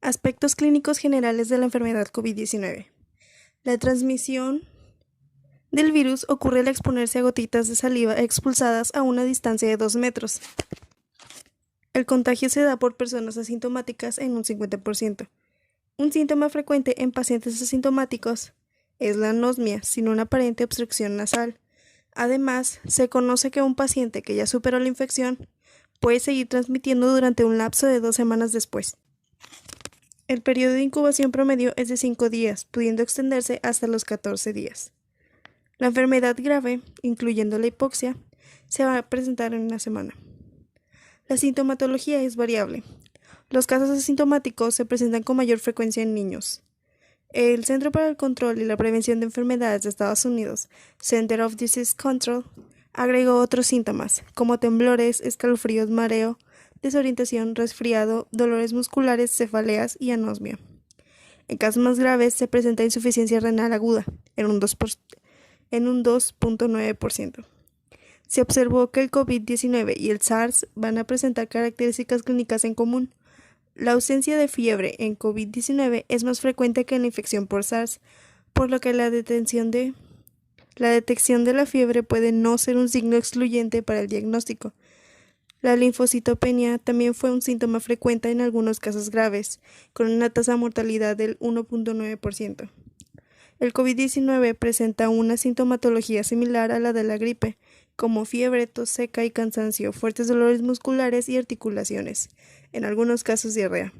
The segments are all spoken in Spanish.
Aspectos clínicos generales de la enfermedad COVID-19. La transmisión del virus ocurre al exponerse a gotitas de saliva expulsadas a una distancia de 2 metros. El contagio se da por personas asintomáticas en un 50%. Un síntoma frecuente en pacientes asintomáticos es la anosmia sin una aparente obstrucción nasal. Además, se conoce que un paciente que ya superó la infección puede seguir transmitiendo durante un lapso de 2 semanas después. El periodo de incubación promedio es de 5 días, pudiendo extenderse hasta los 14 días. La enfermedad grave, incluyendo la hipoxia, se va a presentar en una semana. La sintomatología es variable. Los casos asintomáticos se presentan con mayor frecuencia en niños. El Centro para el Control y la Prevención de Enfermedades de Estados Unidos, Center of Disease Control, agregó otros síntomas, como temblores, escalofríos, mareo, desorientación, resfriado, dolores musculares, cefaleas y anosmia. En casos más graves se presenta insuficiencia renal aguda, en un 2.9%. Se observó que el COVID-19 y el SARS van a presentar características clínicas en común. La ausencia de fiebre en COVID-19 es más frecuente que en la infección por SARS, por lo que la detección de la fiebre puede no ser un signo excluyente para el diagnóstico. La linfocitopenia también fue un síntoma frecuente en algunos casos graves, con una tasa de mortalidad del 1.9%. El COVID-19 presenta una sintomatología similar a la de la gripe, como fiebre, tos seca y cansancio, fuertes dolores musculares y articulaciones, en algunos casos diarrea.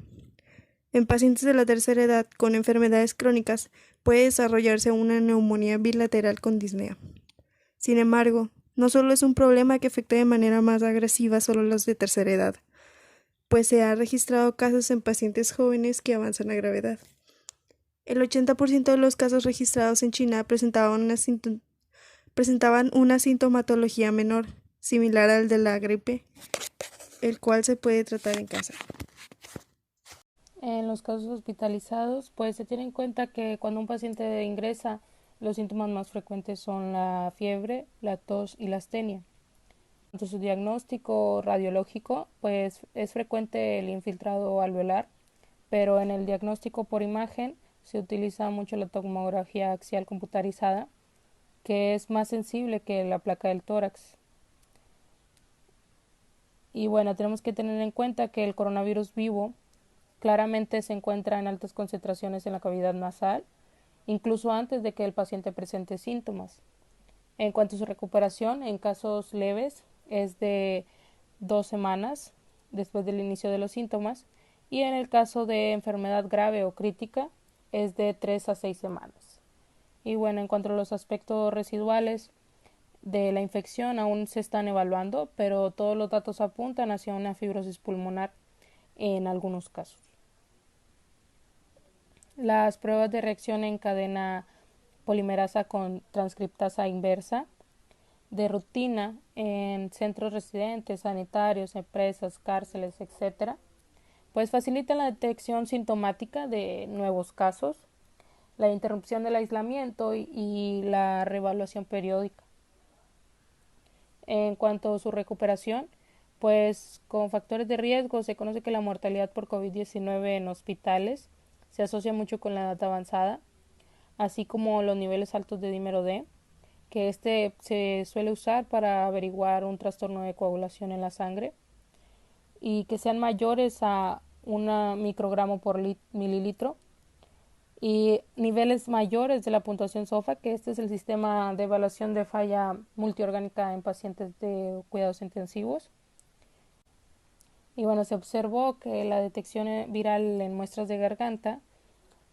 En pacientes de la tercera edad con enfermedades crónicas puede desarrollarse una neumonía bilateral con disnea. Sin embargo, no solo es un problema que afecta de manera más agresiva solo a los de tercera edad, pues se ha registrado casos en pacientes jóvenes que avanzan a gravedad. El 80% de los casos registrados en China presentaban una sintomatología menor, similar al de la gripe, el cual se puede tratar en casa. En los casos hospitalizados, pues se tiene en cuenta que cuando un paciente ingresa, los síntomas más frecuentes son la fiebre, la tos y la astenia. En su diagnóstico radiológico, pues es frecuente el infiltrado alveolar, pero en el diagnóstico por imagen se utiliza mucho la tomografía axial computarizada, que es más sensible que la placa del tórax. Y bueno, tenemos que tener en cuenta que el coronavirus vivo claramente se encuentra en altas concentraciones en la cavidad nasal, incluso antes de que el paciente presente síntomas. En cuanto a su recuperación, en casos leves es de 2 semanas después del inicio de los síntomas y en el caso de enfermedad grave o crítica es de 3 a 6 semanas. Y bueno, en cuanto a los aspectos residuales de la infección aún se están evaluando, pero todos los datos apuntan hacia una fibrosis pulmonar en algunos casos. Las pruebas de reacción en cadena polimerasa con transcriptasa inversa de rutina en centros residentes, sanitarios, empresas, cárceles, etc., pues facilitan la detección sintomática de nuevos casos, la interrupción del aislamiento y la reevaluación periódica. En cuanto a su recuperación, pues con factores de riesgo se conoce que la mortalidad por COVID-19 en hospitales se asocia mucho con la edad avanzada, así como los niveles altos de dímero D, que este se suele usar para averiguar un trastorno de coagulación en la sangre, y que sean mayores a 1 microgramo por mililitro, y niveles mayores de la puntuación SOFA, que este es el sistema de evaluación de falla multiorgánica en pacientes de cuidados intensivos. Y bueno, se observó que la detección viral en muestras de garganta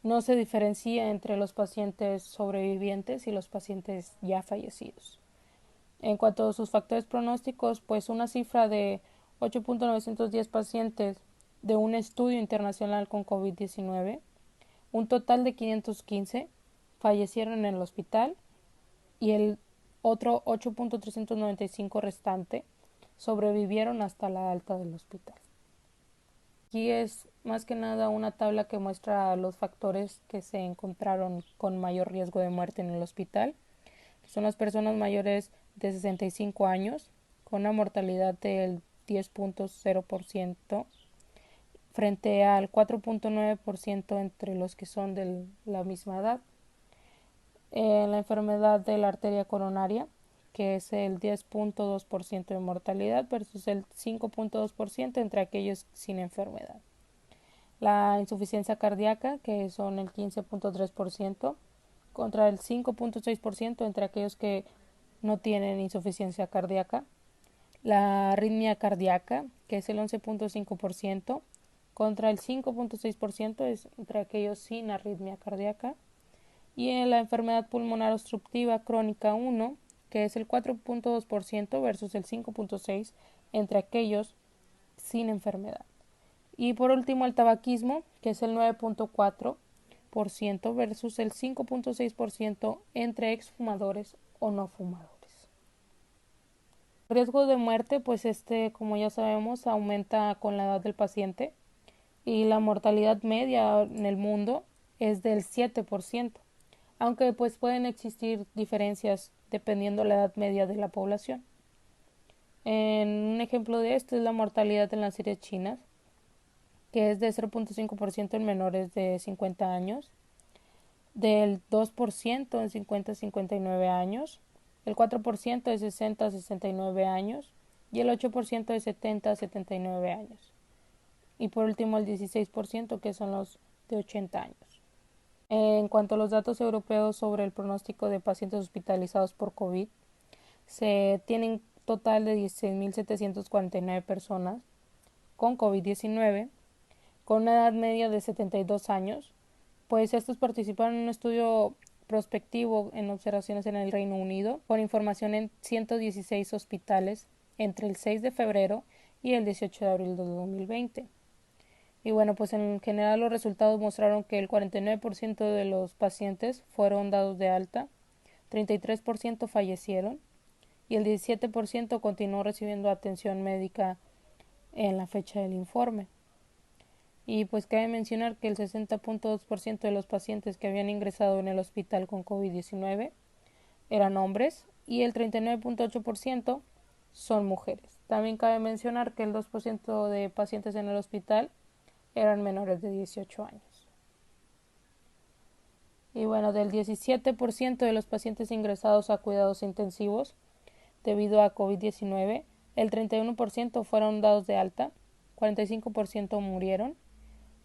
no se diferencia entre los pacientes sobrevivientes y los pacientes ya fallecidos. En cuanto a sus factores pronósticos, pues una cifra de 8.910 pacientes de un estudio internacional con COVID-19, un total de 515 fallecieron en el hospital y el otro 8.395 restante sobrevivieron hasta la alta del hospital. Aquí es más que nada una tabla que muestra los factores que se encontraron con mayor riesgo de muerte en el hospital. Son las personas mayores de 65 años con una mortalidad del 10.0%, frente al 4.9% entre los que son de la misma edad. La enfermedad de la arteria coronaria, que es el 10.2% de mortalidad versus el 5.2% entre aquellos sin enfermedad. La insuficiencia cardíaca, que son el 15.3%, contra el 5.6% entre aquellos que no tienen insuficiencia cardíaca. La arritmia cardíaca, que es el 11.5%, contra el 5.6% es entre aquellos sin arritmia cardíaca. Y en la enfermedad pulmonar obstructiva crónica 1, que es el 4.2% versus el 5.6% entre aquellos sin enfermedad. Y por último el tabaquismo, que es el 9.4% versus el 5.6% entre exfumadores o no fumadores. El riesgo de muerte, pues como ya sabemos, aumenta con la edad del paciente y la mortalidad media en el mundo es del 7%, aunque pues pueden existir diferencias dependiendo la edad media de la población. Un ejemplo de esto es la mortalidad en las series chinas, que es de 0.5% en menores de 50 años, del 2% en 50 a 59 años, el 4% de 60 a 69 años y el 8% de 70 a 79 años. Y por último el 16% que son los de 80 años. En cuanto a los datos europeos sobre el pronóstico de pacientes hospitalizados por COVID, se tienen total de 16.749 personas con COVID-19 con una edad media de 72 años, pues estos participaron en un estudio prospectivo en observaciones en el Reino Unido con información en 116 hospitales entre el 6 de febrero y el 18 de abril de 2020. Y bueno, pues en general los resultados mostraron que el 49% de los pacientes fueron dados de alta, 33% fallecieron y el 17% continuó recibiendo atención médica en la fecha del informe. Y pues cabe mencionar que el 60.2% de los pacientes que habían ingresado en el hospital con COVID-19 eran hombres y el 39.8% son mujeres. También cabe mencionar que el 2% de pacientes en el hospital eran menores de 18 años. Y bueno, del 17% de los pacientes ingresados a cuidados intensivos debido a COVID-19, el 31% fueron dados de alta, 45% murieron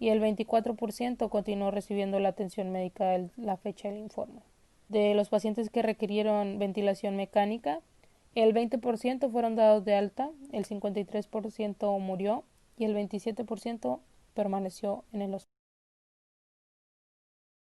y el 24% continuó recibiendo la atención médica en la fecha del informe. De los pacientes que requirieron ventilación mecánica, el 20% fueron dados de alta, el 53% murió y el 27% permaneció en el hospital.